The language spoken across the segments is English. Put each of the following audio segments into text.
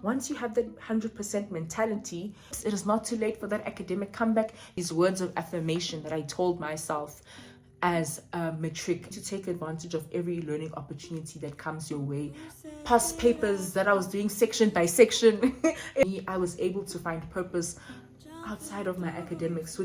Once you have that 100% mentality, it is not too late for that academic comeback. These words of affirmation that I told myself as a Matric, to take advantage of every learning opportunity that comes your way. Past papers that I was doing section by section, I was able to find purpose outside of my academics.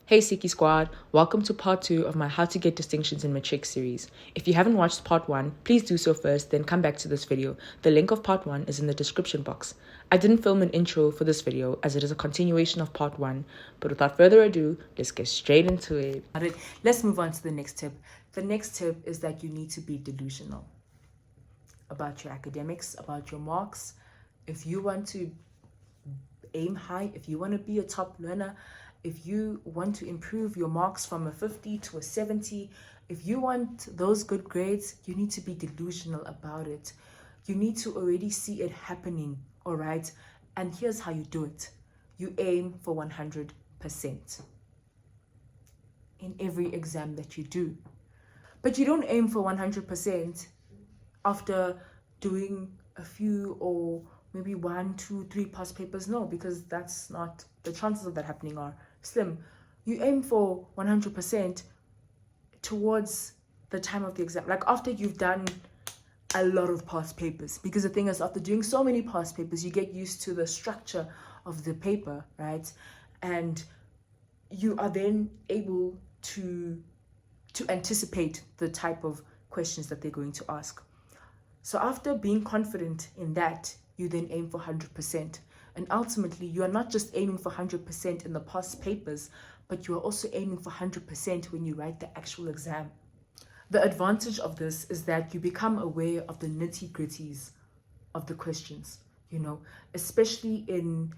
Hey Siki squad, welcome to part 2 of my How to Get Distinctions in Matric series. If you haven't watched part 1, please do so first, then come back to this video. The link of part 1 is in the description box. I didn't film an intro for this video as it is a continuation of part 1, but without further ado, let's get straight into it. Let's move on to the next tip. The next tip is that you need to be delusional about your academics, about your marks. If you want to aim high, if you want to be a top learner, if you want to improve your marks from a 50 to a 70, if you want those good grades, you need to be delusional about it. You need to already see it happening, all right? And here's how you do it. You aim for 100% in every exam that you do. But you don't aim for 100% after doing a few or maybe 1, 2, 3 past papers. No, because that's not, the chances of that happening are slim. You aim for 100% towards the time of the exam, like after you've done a lot of past papers, because the thing is, after doing so many past papers, you get used to the structure of the paper, right? And you are then able to anticipate the type of questions that they're going to ask. So after being confident in that, you then aim for 100%. And ultimately, you are not just aiming for 100% in the past papers, but you are also aiming for 100% when you write the actual exam. The advantage of this is that you become aware of the nitty-gritties of the questions, you know, especially in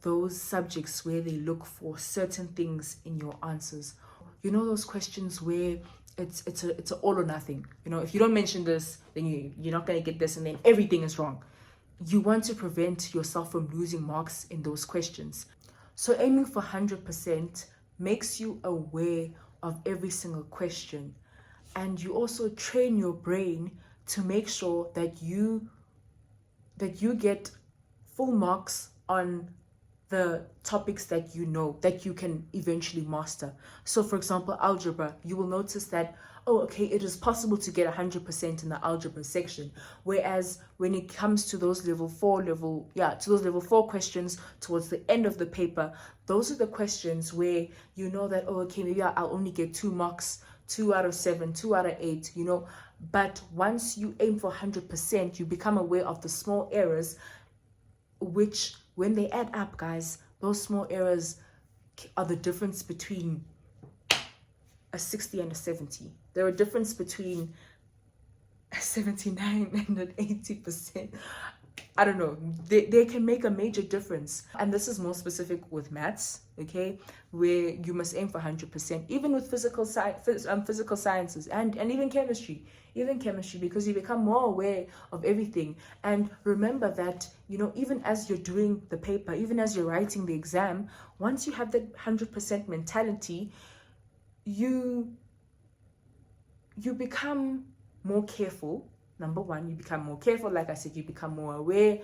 those subjects where they look for certain things in your answers. You know, those questions where it's a all or nothing. You know, if you don't mention this, then you're not going to get this, and then everything is wrong. You want to prevent yourself from losing marks in those questions. So aiming for 100% makes you aware of every single question. And you also train your brain to make sure that you get full marks on the topics that you know, that you can eventually master. So for example, algebra, you will notice that, oh, okay, it is possible to get 100% in the algebra section. Whereas when it comes to those level 4 questions towards the end of the paper, those are the questions where you know that, oh, okay, maybe I'll only get 2 marks, 2 out of 7, 2 out of 8, you know. But once you aim for 100%, you become aware of the small errors, which when they add up, guys, those small errors are the difference between a 60 and a 70. They're a difference between a 79 and an 80%. I don't know. They can make a major difference. And this is more specific with maths, okay, where you must aim for 100%, even with physical sciences and even chemistry. Even chemistry, because you become more aware of everything. And remember that, you know, even as you're doing the paper, even as you're writing the exam, once you have that 100% mentality, you become more careful. Number one, you become more careful. Like I said, you become more aware.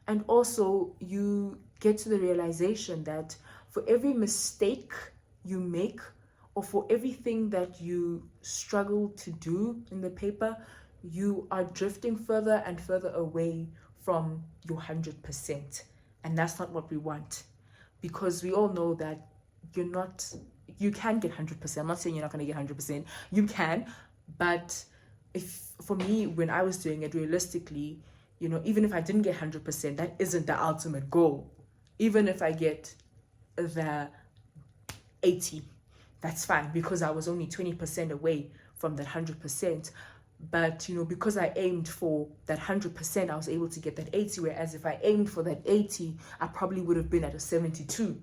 And also you get to the realization that for every mistake you make, or for everything that you struggle to do in the paper, you are drifting further and further away from your 100%. And that's not what we want, because we all know that you can get 100%. I'm not saying you're not going to get 100%. You can, but for me, when I was doing it realistically, you know, even if I didn't get 100%, that isn't the ultimate goal. Even if I get the 80, that's fine, because I was only 20% away from that 100%. But, you know, because I aimed for that 100%, I was able to get that 80. Whereas if I aimed for that 80, I probably would have been at a 72.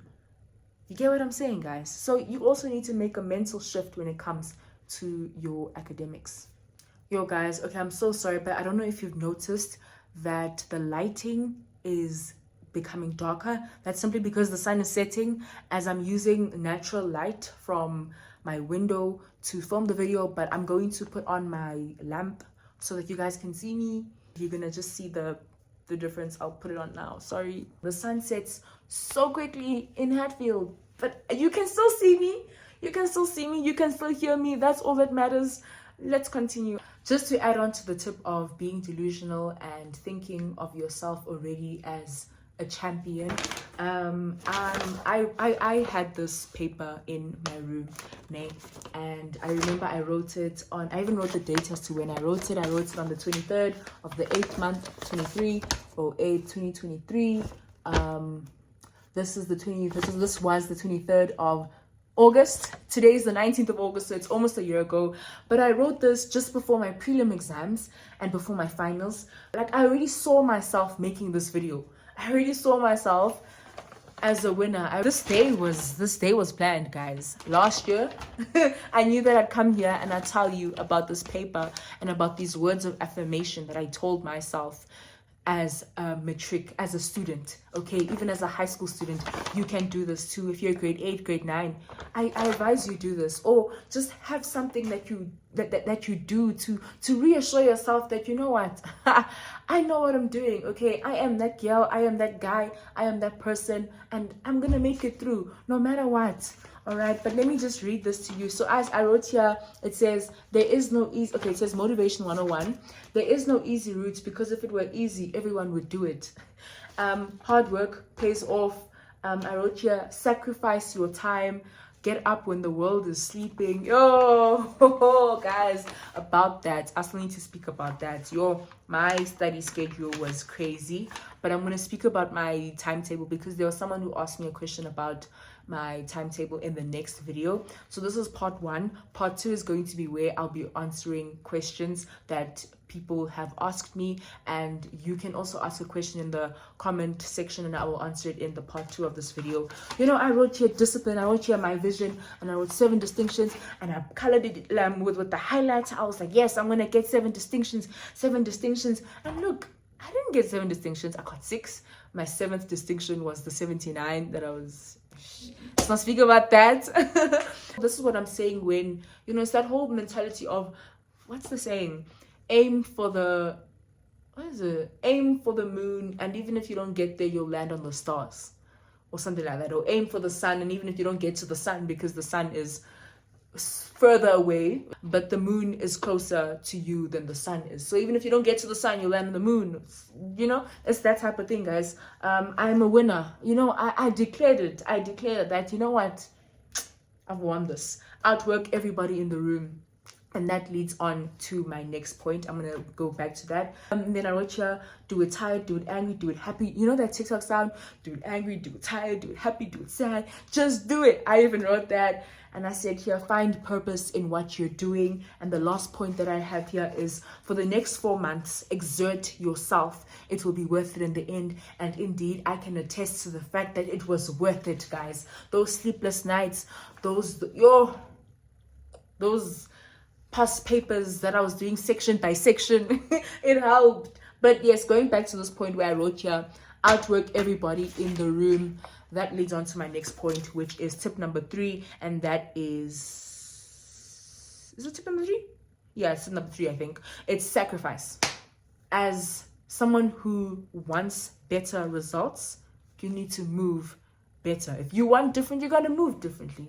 You get what I'm saying, guys? So you also need to make a mental shift when it comes to your academics. Yo, guys, okay, I'm so sorry, but I don't know if you've noticed that the lighting is becoming darker. That's simply because the sun is setting. As I'm using natural light from my window to film the video, but I'm going to put on my lamp so that you guys can see me. You're gonna just see the difference. I'll put it on now. Sorry. The sun sets so quickly in Hatfield, but you can still see me. You can still see me. You can still hear me. That's all that matters. Let's continue. Just to add on to the tip of being delusional and thinking of yourself already as a champion, I had this paper in my room, and I remember I wrote it on, I even wrote the date as to when I wrote it. I wrote it on the 23rd of the 8th month, 2023. This was the 23rd of August. Today is the 19th of August, so it's almost a year ago. But I wrote this just before my prelim exams and before my finals. Like, I already saw myself making this video. I already saw myself as a winner. This day was planned, guys. Last year, I knew that I'd come here and I'd tell you about this paper and about these words of affirmation that I told myself as a matric, as a student, okay? Even as a high school student, you can do this too. If you're grade 8, grade 9, I advise you do this. Or just have something that you do to reassure yourself that, you know what, I know what I'm doing, okay? I am that girl, I am that guy, I am that person, and I'm gonna make it through no matter what. All right, but let me just read this to you. So as I wrote here, it says, there is no easy, okay, it says motivation 101. There is no easy route, because if it were easy, everyone would do it. Hard work pays off. I wrote here, sacrifice your time. Get up when the world is sleeping. Yo, guys, about that. I still need to speak about that. My study schedule was crazy, but I'm going to speak about my timetable because there was someone who asked me a question about my timetable in the next video. So this is part 1. Part 2 is going to be where I'll be answering questions that people have asked me, and you can also ask a question in the comment section and I will answer it in the part 2 of this video. I wrote here discipline, I wrote here my vision, and I wrote 7 distinctions, and I colored it with the highlighter. I was like, yes, I'm gonna get 7 distinctions, and look, I didn't get 7 distinctions, I got 6. My 7th distinction was the 79 that I was, let's not speak about that. This is what I'm saying when, it's that whole mentality of, what's the saying? Aim for the moon, and even if you don't get there, you'll land on the stars, or something like that. Or aim for the sun, and even if you don't get to the sun, because the sun is further away, but the moon is closer to you than the sun is. So even if you don't get to the sun, you'll land on the moon. It's that type of thing, guys. I'm a winner. I declared it. I declared that, you know what? I've won this. Outwork everybody in the room. And that leads on to my next point. I'm gonna go back to that. Then I wrote here, do it tired, do it angry, do it happy. You know that TikTok sound? Do it angry, do it tired, do it happy, do it sad. Just do it. I even wrote that. And I said here, find purpose in what you're doing. And the last point that I have here is, for the next 4 months, exert yourself. It will be worth it in the end. And indeed, I can attest to the fact that it was worth it, guys. Those sleepless nights, those past papers that I was doing section by section, it helped. But yes, going back to this point where I wrote here, outwork everybody in the room. That leads on to my next point, which is tip number 3, and that is it tip number 3? Yeah, it's tip number 3, I think. It's sacrifice. As someone who wants better results, you need to move better. If you want different, you gotta move differently,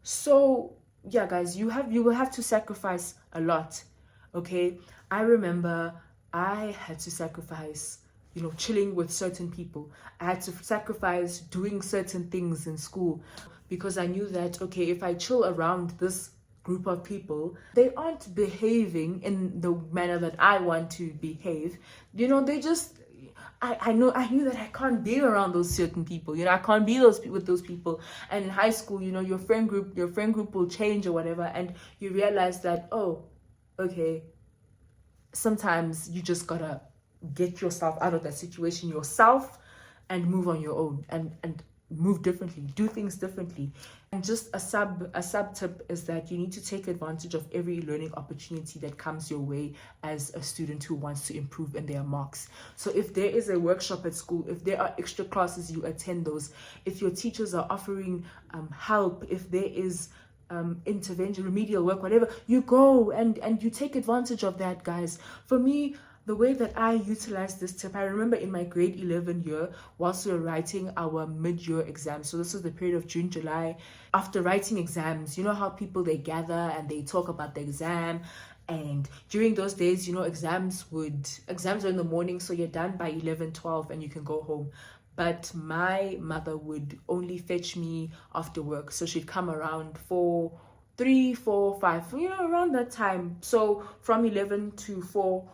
So yeah, guys, you will have to sacrifice a lot. Okay, I remember I had to sacrifice chilling with certain people. I had to sacrifice doing certain things in school, because I knew that, okay, if I chill around this group of people, they aren't behaving in the manner that I want to behave. They just, I knew that I can't be around those certain people. I can't be with those people. And in high school, your friend group will change or whatever, and you realize that, oh, okay, sometimes you just gotta get yourself out of that situation yourself and move on your own and move differently, do things differently. And just a sub tip is that you need to take advantage of every learning opportunity that comes your way as a student who wants to improve in their marks. So if there is a workshop at school, if there are extra classes, you attend those. If your teachers are offering help, if there is intervention, remedial work, whatever, you go and you take advantage of that, guys. For me, the way that I utilize this tip, I remember in my grade 11 year, whilst we were writing our mid-year exams, so this was the period of June, July, after writing exams, you know how people, they gather and they talk about the exam. And during those days, you know, exams are in the morning, so you're done by 11, 12 and you can go home. But my mother would only fetch me after work, so she'd come around 4, 3, 4, 5, you know, around that time. So from 11 to 4,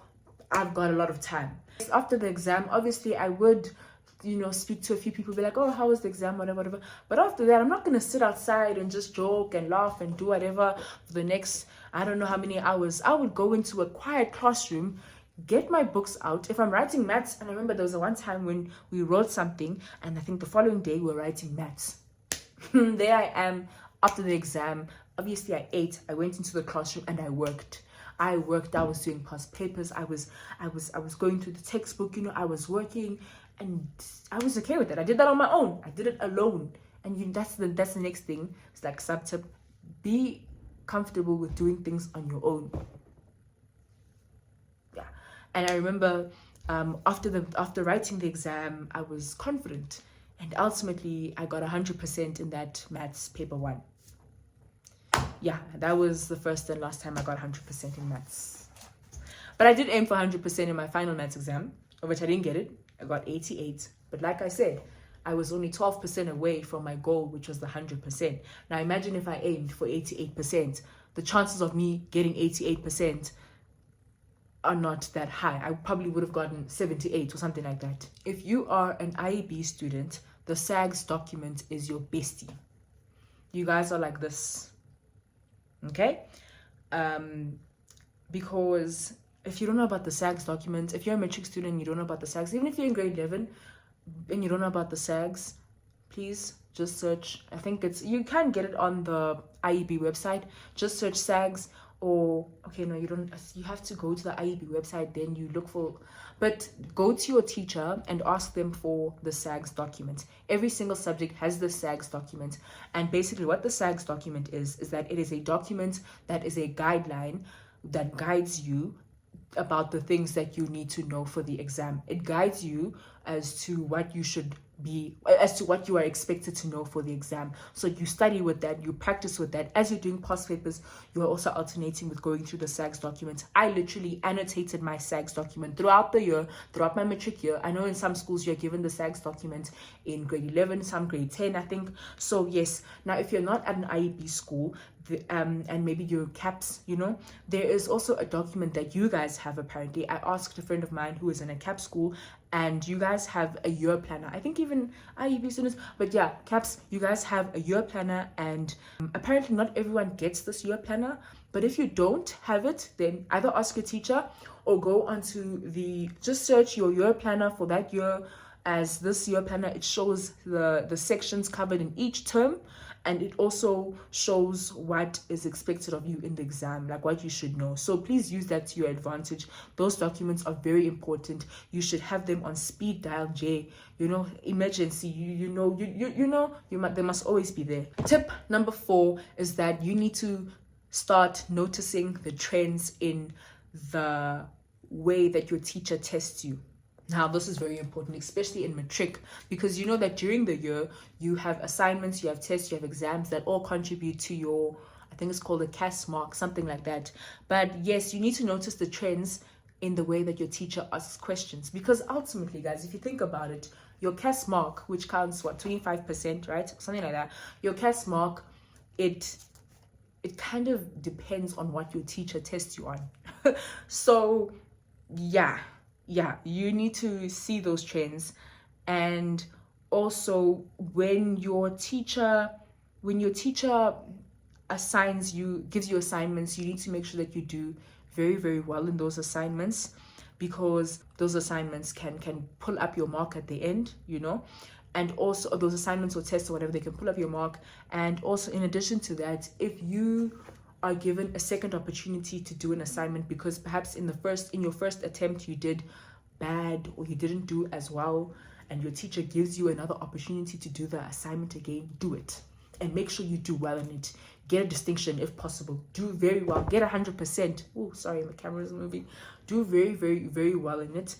I've got a lot of time. After the exam, obviously I would, you know, speak to a few people, be like, oh, how was the exam, whatever. But after that, I'm not gonna sit outside and just joke and laugh and do whatever for the next, I don't know how many hours. I would go into a quiet classroom, get my books out. If I'm writing maths, and I remember there was one time when we wrote something, and I think the following day we were writing maths. There I am after the exam. Obviously I ate, I went into the classroom and I worked. I was doing past papers, I was going through the textbook, you know, I was working, and I was okay with it. I did that on my own. I did it alone. And that's the next thing. It's like sub tip. Be comfortable with doing things on your own. Yeah. And I remember after writing the exam, I was confident, and ultimately I got 100% in that maths paper 1. Yeah, that was the first and last time I got 100% in maths. But I did aim for 100% in my final maths exam, of which I didn't get it. I got 88. But like I said, I was only 12% away from my goal, which was the 100%. Now imagine if I aimed for 88%. The chances of me getting 88% are not that high. I probably would have gotten 78 or something like that. If you are an IEB student, the SAGS document is your bestie. You guys are like this. Okay? Because if you don't know about the SAGS document, if you're a Matric student and you don't know about the SAGS, even if you're in grade 11 and you don't know about the SAGS, please just search. I think you can get it on the IEB website. Just search SAGS, or okay, no, you don't. You have to go to the IEB website, then you look for. But go to your teacher and ask them for the SAGS document. Every single subject has the SAGS document. And basically what the SAGS document is that it is a document that is a guideline that guides you about the things that you need to know for the exam. It guides you as to what you should be, as to what you are expected to know for the exam. So you study with that, you practice with that. As you're doing past papers, you are also alternating with going through the SAGS document. I literally annotated my SAGS document throughout the year, throughout my Matric year. I know in some schools you're given the SAGS document in grade 11, some grade 10, I think. So yes, now if you're not at an IEB school, and maybe your CAPS, you know, there is also a document that you guys have apparently. I asked a friend of mine who is in a CAP school, and you guys have a year planner. I think even IEB students, but yeah, CAPS, you guys have a year planner, and apparently not everyone gets this year planner. But if you don't have it, then either ask your teacher or go onto just search your year planner for that year. As this year planner, it shows the sections covered in each term, and it also shows what is expected of you in the exam, like what you should know. So please use that to your advantage. Those documents are very important. You should have them on speed dial J, you know, emergency, they must always be there. Tip number 4 is that you need to start noticing the trends in the way that your teacher tests you. Now, this is very important, especially in Matric, because you know that during the year, you have assignments, you have tests, you have exams that all contribute to your, I think it's called a CAS mark, something like that. But yes, you need to notice the trends in the way that your teacher asks questions. Because ultimately, guys, if you think about it, your CAS mark, which counts, 25%, right? Something like that. Your CAS mark, it kind of depends on what your teacher tests you on. So, yeah, you need to see those trends. And also when your teacher assigns you, gives you assignments, you need to make sure that you do very, very well in those assignments, because those assignments can pull up your mark at the end, you know. And also those assignments or tests or whatever, they can pull up your mark. And also in addition to that, if you are given a second opportunity to do an assignment because perhaps in your first attempt you did bad or you didn't do as well, and your teacher gives you another opportunity to do the assignment again, do it and make sure you do well in it. get a distinction if possible. Do very well. Get 100%. Oh, sorry, my camera is moving. Do very, very, very well in it.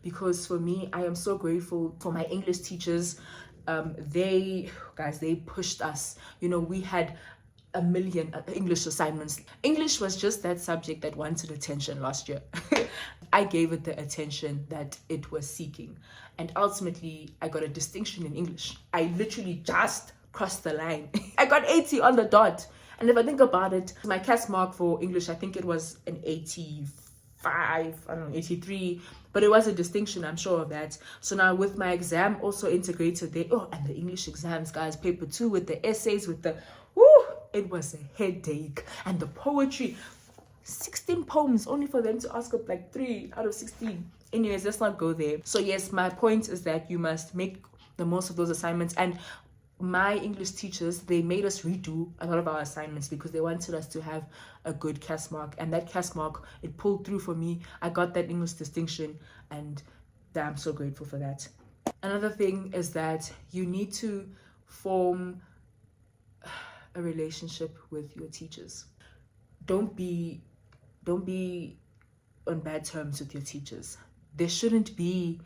Because for me, I am so grateful for my English teachers. They pushed us. You know, we had a million English assignments. English was just that subject that wanted attention last year. I gave it the attention that it was seeking. And ultimately, I got a distinction in English. I literally just crossed the line. I got 80 on the dot. And if I think about it, my CAS mark for English, I think it was an 85, I don't know, 83. But it was a distinction, I'm sure of that. So now with my exam also integrated there. Oh, and the English exams, guys, paper 2 with the essays, with the, it was a headache. And the poetry, 16 poems, only for them to ask up like 3 out of 16. Anyways, let's not go there. So yes, my point is that you must make the most of those assignments. And my English teachers, they made us redo a lot of our assignments because they wanted us to have a good CAS mark. And that CAS mark, it pulled through for me. I got that English distinction, and I'm so grateful for that. Another thing is that you need to form a relationship with your teachers. Don't be on bad terms with your teachers. There shouldn't be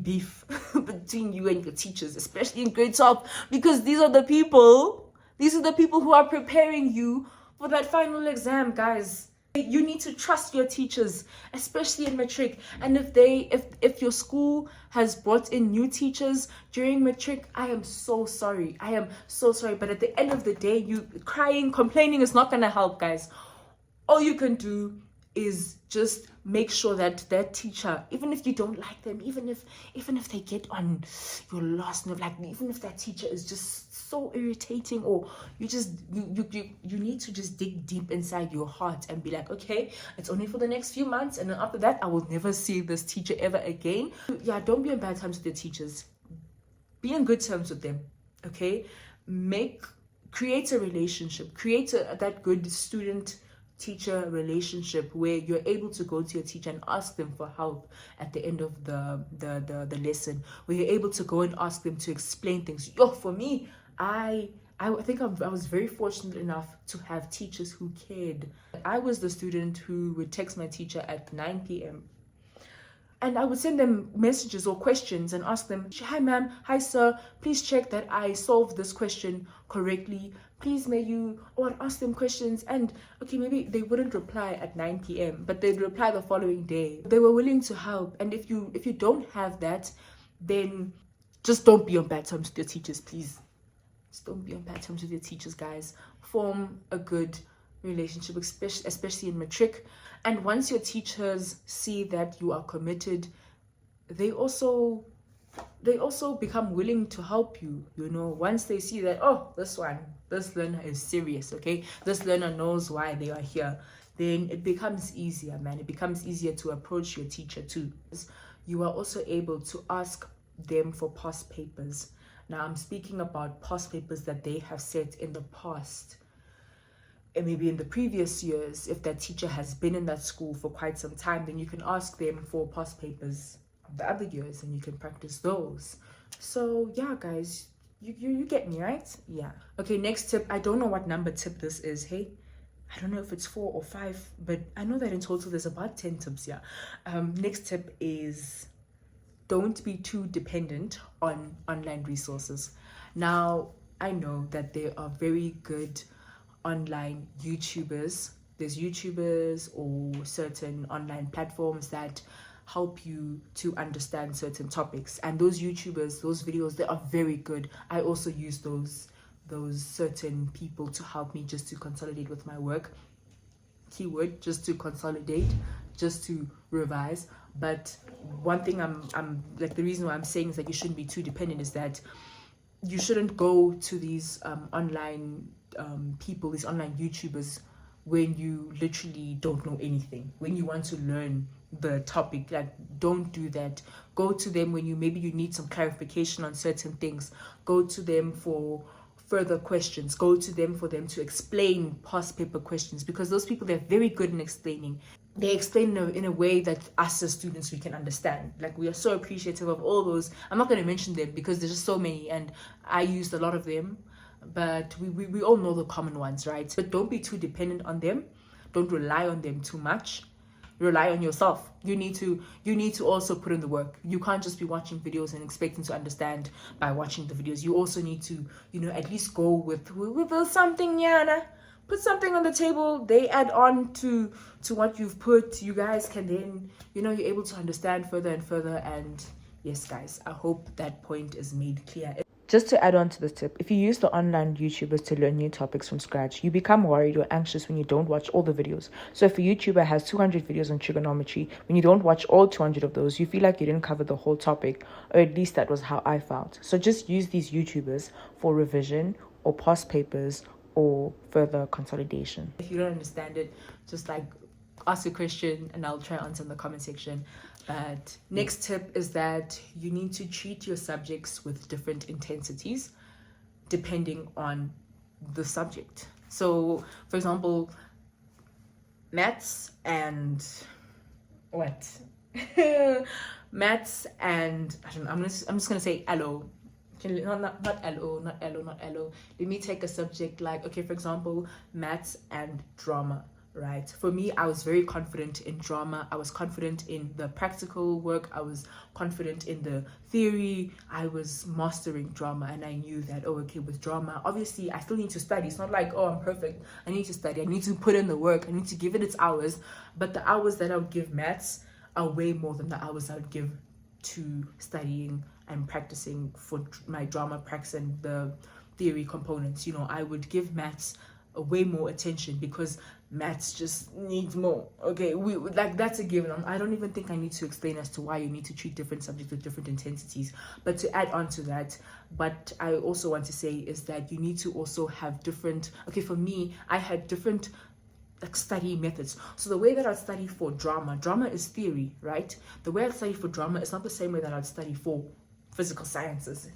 beef between you and your teachers, especially in grade 12, because these are the people who are preparing you for that final exam, guys. You need to trust your teachers, especially in Matric. And if your school has brought in new teachers during Matric, I am so sorry. But at the end of the day, you crying, complaining is not gonna help, guys. All you can do is just make sure that that teacher, even if you don't like them, even if they get on your last nerve, like even if that teacher is just so irritating, or you need to just dig deep inside your heart and be like, okay, it's only for the next few months, and then after that I will never see this teacher ever again. Yeah, don't be on bad terms with your teachers. Be on good terms with them, okay? Create a relationship, create that good student teacher relationship where you're able to go to your teacher and ask them for help at the end of the lesson, where you're able to go and ask them to explain things. For me, I think I was very fortunate enough to have teachers who cared. I was the student who would text my teacher at 9 p.m. and I would send them messages or questions and ask them, hi ma'am, hi sir, please check that I solved this question correctly. Please may you, or I'd ask them questions, and okay, maybe they wouldn't reply at 9 p.m, but they'd reply the following day. They were willing to help. And if you don't have that, then just don't be on bad terms with your teachers, please. Just don't be on bad terms with your teachers, guys. Form a good relationship, especially in Matric. And once your teachers see that you are committed, they also become willing to help you. You know, once they see that, oh, this learner is serious, okay, this learner knows why they are here, then it becomes easier, man. It becomes easier to approach your teacher too. You are also able to ask them for past papers. Now I'm speaking about past papers that they have set in the past, and maybe in the previous years. If that teacher has been in that school for quite some time, then you can ask them for past papers the other years and you can practice those. So yeah, guys, you get me, right? Yeah. Okay, next tip. I don't know what number tip this is. Hey, I don't know if it's 4 or 5, but I know that in total there's about 10 tips. Yeah. Next tip is don't be too dependent on online resources. Now I know that there are very good online YouTubers. There's YouTubers or certain online platforms that help you to understand certain topics, and those YouTubers, those videos, they are very good. I also use those certain people to help me just to consolidate with my work. Keyword, just to consolidate, just to revise. But one thing I'm like, the reason why I'm saying is that you shouldn't be too dependent is that you shouldn't go to these online people, these online YouTubers, when you literally don't know anything, when you want to learn the topic. Like, don't do that. Go to them when you need some clarification on certain things. Go to them for further questions. Go to them for them to explain past paper questions, because those people, they're very good in explaining. They explain in a way that us as students, we can understand. Like, we are so appreciative of all those. I'm not going to mention them because there's just so many, and I used a lot of them. but we all know the common ones, right? But don't be too dependent on them. Don't rely on them too much. Rely on yourself. You need to also put in the work. You can't just be watching videos and expecting to understand by watching the videos. You also need to, at least go with something, Yana. Put something on the table. They add on to what you've put. You guys can then, you're able to understand further and further. And yes, guys, I hope that point is made clear. Just to add on to the tip, if you use the online YouTubers to learn new topics from scratch, you become worried or anxious when you don't watch all the videos. So if a YouTuber has 200 videos on trigonometry, when you don't watch all 200 of those, you feel like you didn't cover the whole topic, or at least that was how I felt. So just use these YouTubers for revision or past papers or further consolidation. If you don't understand it, just ask a question and I'll try to answer in the comment section. But next tip is that you need to treat your subjects with different intensities depending on the subject. So, for example, maths and what? Maths and I don't know. I'm just gonna say Ayooo. Not Ayooo. Let me take a subject like, okay, for example, maths and drama. Right, for me, I was very confident in drama. I was confident in the practical work. I was confident in the theory. I was mastering drama, and I knew that, oh, okay, with drama, obviously I still need to study. It's not like, oh, I'm perfect. I need to study. I need to put in the work. I need to give it its hours. But the hours that I would give maths are way more than the hours I would give to studying and practicing for my drama practice and the theory components. I would give maths way more attention because maths just needs more. Okay, that's a given. I don't even think I need to explain as to why you need to treat different subjects with different intensities. But to add on to that, what I also want to say is that you need to also have different, okay, for me, I had different study methods. So the way that I'd study for drama is theory, right? The way I study for drama is not the same way that I'd study for physical sciences.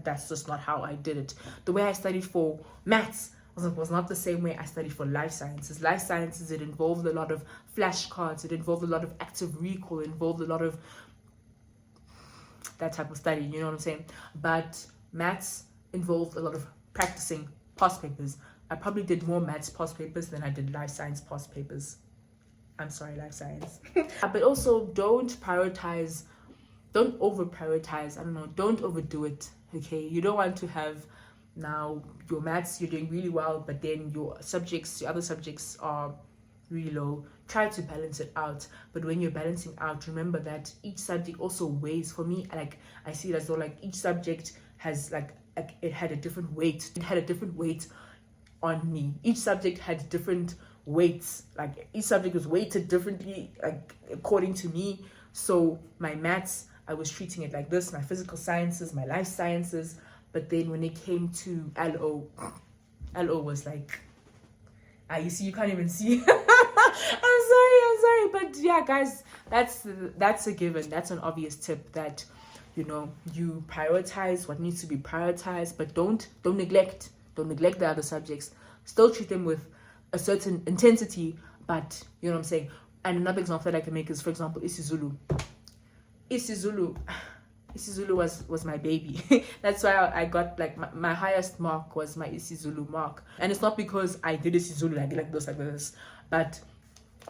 That's just not how I did it. The way I studied for maths was not the same way I studied for life sciences. Life sciences, it involved a lot of flashcards, it involved a lot of active recall, it involved a lot of that type of study, you know what I'm saying? But maths involved a lot of practicing past papers. I probably did more maths past papers than I did life science past papers. I'm sorry, life science. But also don't over prioritize. I don't know, don't overdo it, okay? You don't want to have now your maths, you're doing really well, but then your other subjects are really low. Try to balance it out. But when you're balancing out, remember that each subject also weighs. For me, I see it as though each subject has it had a different weight. It had a different weight on me. Each subject had different weights. Each subject was weighted differently, according to me. So my maths, I was treating it like this. My physical sciences, my life sciences. But then when it came to Ayooo was you see, you can't even see. I'm sorry. But yeah, guys, that's a given. That's an obvious tip that, you prioritize what needs to be prioritized, but don't neglect the other subjects. Still treat them with a certain intensity, but you know what I'm saying. And another example that I can make is, for example, isiZulu. isiZulu was my baby. That's why I got my highest mark was my isiZulu mark. And it's not because I did isiZulu like this, but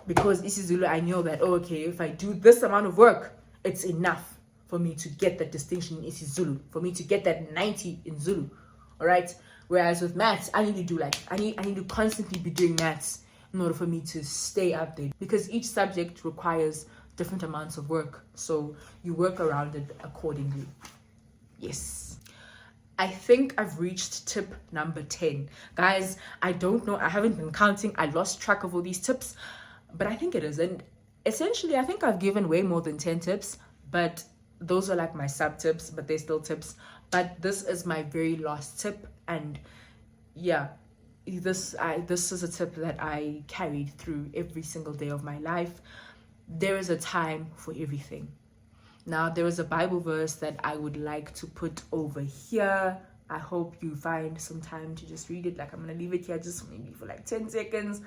because isiZulu, I know that, oh, okay, if I do this amount of work, it's enough for me to get that distinction in isiZulu, for me to get that 90 in Zulu. All right. Whereas with maths, I need to do I need to constantly be doing maths in order for me to stay up there, because each subject requires different amounts of work, so you work around it accordingly. Yes, I think I've reached tip number 10, guys. I don't know, I haven't been counting, I lost track of all these tips, but I think it is. And essentially, I think I've given way more than 10 tips, but those are my sub tips, but they're still tips. But this is my very last tip, and yeah, this is a tip that I carried through every single day of my life. There is a time for everything. Now, there is a Bible verse that I would like to put over here. I hope you find some time to just read it. I'm going to leave it here just maybe for 10 seconds.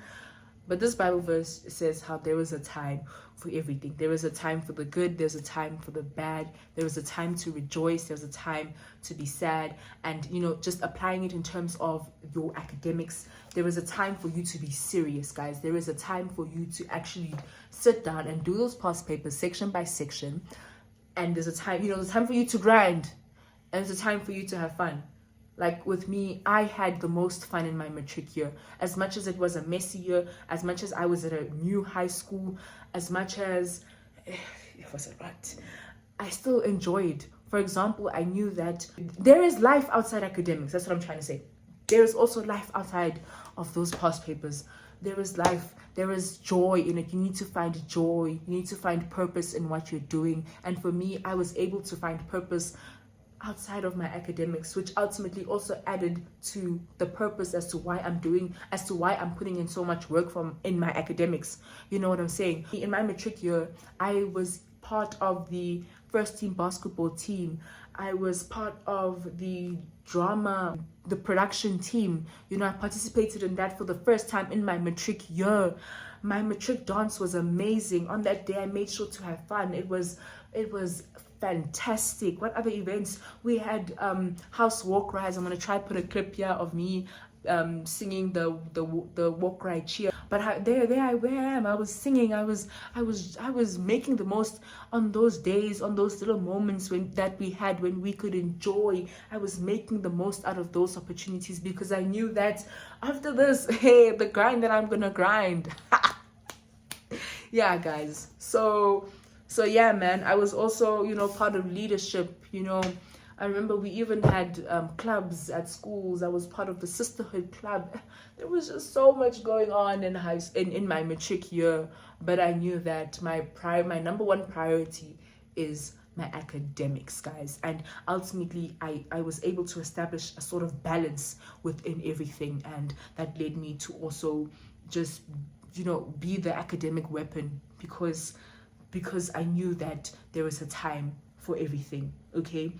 But this Bible verse says how there is a time for everything. There is a time for the good, there's a time for the bad, there is a time to rejoice, there's a time to be sad. And, you know, just applying it in terms of your academics, there is a time for you to be serious, guys. There is a time for you to actually sit down and do those past papers section by section. And there's a time, you know, there's a time for you to grind, and there's a time for you to have fun. Like with me, I had the most fun in my matric year. As much as it was a messy year, as much as I was at a new high school, as much as it was a rut, I still enjoyed. For example, I knew that there is life outside academics. That's what I'm trying to say. There is also life outside of those past papers. There is life, there is joy in it. You need to find joy. You need to find purpose in what you're doing. And for me, I was able to find purpose outside of my academics, which ultimately also added to the purpose as to why I'm putting in so much work in my academics. You know what I'm saying? In my matric year, I was part of the first team basketball team. I was part of the drama, the production team. You know, I participated in that for the first time in my matric year. My matric dance was amazing. On that day, I made sure to have fun. It was fantastic. What other events? We had house walk rides. I'm gonna try put a clip here of me singing the walk ride cheer. But there I am. I was singing. I was making the most on those days, on those little moments that we had when we could enjoy. I was making the most out of those opportunities because I knew that after this, hey, the grind that I'm gonna grind. Yeah, guys. So yeah, man, I was also, you know, part of leadership. You know, I remember we even had clubs at schools. I was part of the sisterhood club. There was just so much going on in my matric year. But I knew that my number one priority is my academics, guys. And ultimately, I was able to establish a sort of balance within everything. And that led me to also just, you know, be the academic weapon because I knew that there was a time for everything. Okay,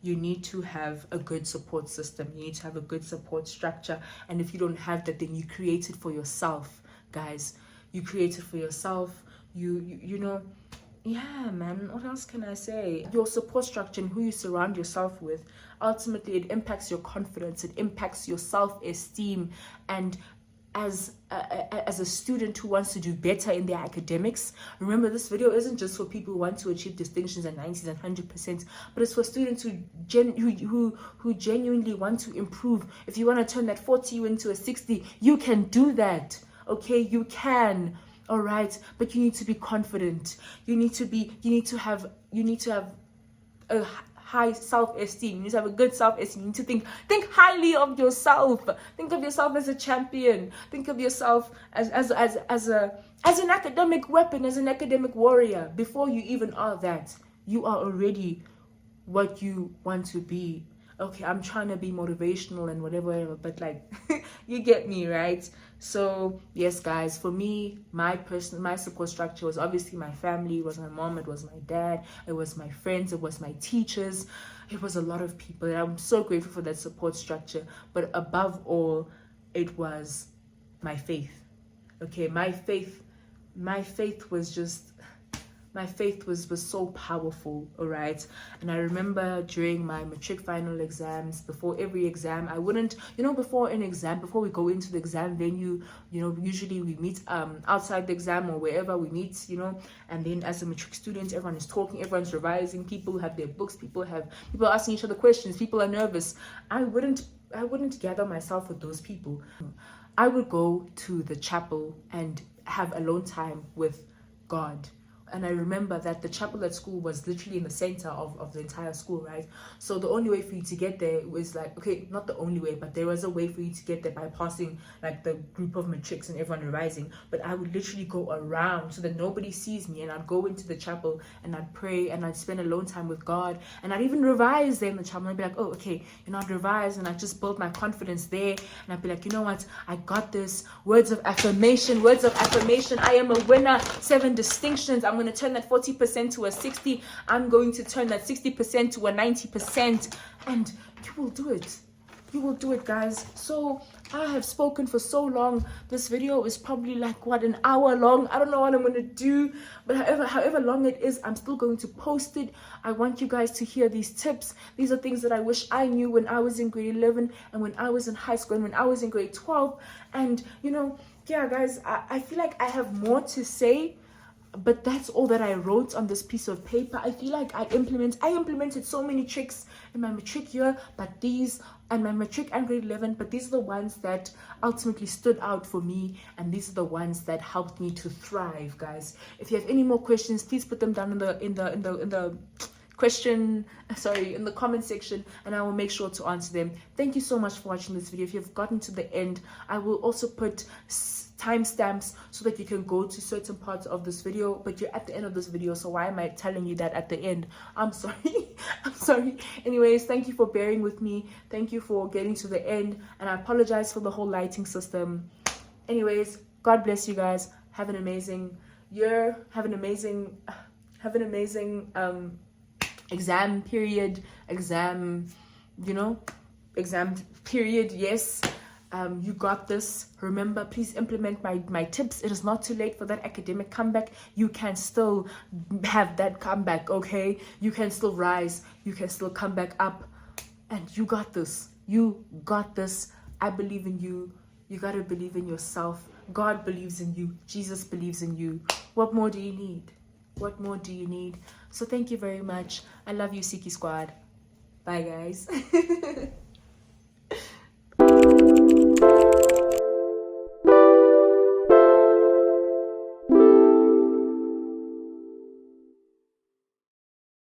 you need to have a good support system. You need to have a good support structure. And if you don't have that, then you create it for yourself, guys. You create it for yourself. You know, yeah, man, what else can I say? Your support structure and who you surround yourself with, ultimately it impacts your confidence, it impacts your self-esteem. And as a student who wants to do better in their academics, remember, this video isn't just for people who want to achieve distinctions and 90s and 100%, but it's for students who genuinely want to improve. If you want to turn that 40 into a 60, you can do that. Okay, you can. All right, but you need to be confident. You need to have a high self-esteem. You need to have a good self-esteem. You need to think highly of yourself. Think of yourself as a champion. Think of yourself as an academic weapon, as an academic warrior. Before you even are that, you are already what you want to be. Okay, I'm trying to be motivational and whatever, but like, you get me, right? So yes, guys, for me, my support structure was obviously my family. It was my mom, it was my dad, it was my friends, it was my teachers, it was a lot of people, and I'm so grateful for that support structure. But above all, it was my faith. Okay, my faith was so powerful. All right. And I remember during my matric final exams, before every exam, I wouldn't, you know, before we go into the exam venue, you know, usually we meet outside the exam or wherever we meet, you know, and then as a matric student, everyone is talking, everyone's revising, people have their books, people are asking each other questions, people are nervous. I wouldn't gather myself with those people. I would go to the chapel and have alone time with God. And I remember that the chapel at school was literally in the center of the entire school, right? So the only way for you to get there was like, okay, not the only way, but there was a way for you to get there by passing like the group of matrics and everyone revising. But I would literally go around so that nobody sees me, and I'd go into the chapel and I'd pray and I'd spend alone time with God, and I'd even revise there in the chapel. And I'd be like, oh, okay, you know, I'd revise and I'd just build my confidence there. And I'd be like, you know what? I got this. Words of affirmation. I am a winner. 7 distinctions. I'm going to turn that 40% to a 60. I'm going to turn that 60% to a 90%, and you will do it. you will do it, guys. So I have spoken for so long. This video is probably like what, an hour long. I don't know what I'm gonna do, but however long it is, I'm still going to post it. I want you guys to hear these tips. These are things that I wish I knew when I was in grade 11 and when I was in high school and when I was in grade 12. And you know, yeah guys, I feel like I have more to say, but that's all that I wrote on this piece of paper. I feel like I implemented so many tricks in my matric year, but these, and my matric and grade 11, but these are the ones that ultimately stood out for me, and these are the ones that helped me to thrive, guys. If you have any more questions, please put them down in the comment section, and I will make sure to answer them. Thank you so much for watching this video. If you've gotten to the end, I will also put timestamps so that you can go to certain parts of this video, but you're at the end of this video, so why am I telling you that at the end? I'm sorry. I'm sorry. Anyways, thank you for bearing with me. Thank you for getting to the end, and I apologize for the whole lighting system. Anyways, God bless you guys. Have an amazing year. Have an amazing exam period, exam period. Yes, you got this. Remember, please implement my tips. It is not too late for that academic comeback. You can still have that comeback, okay? You can still rise. You can still come back up, and you got this. You got this. I believe in you. You gotta believe in yourself. God believes in you. Jesus believes in you. What more do you need? What more do you need? So thank you very much. I love you, Siki Squad. Bye, guys.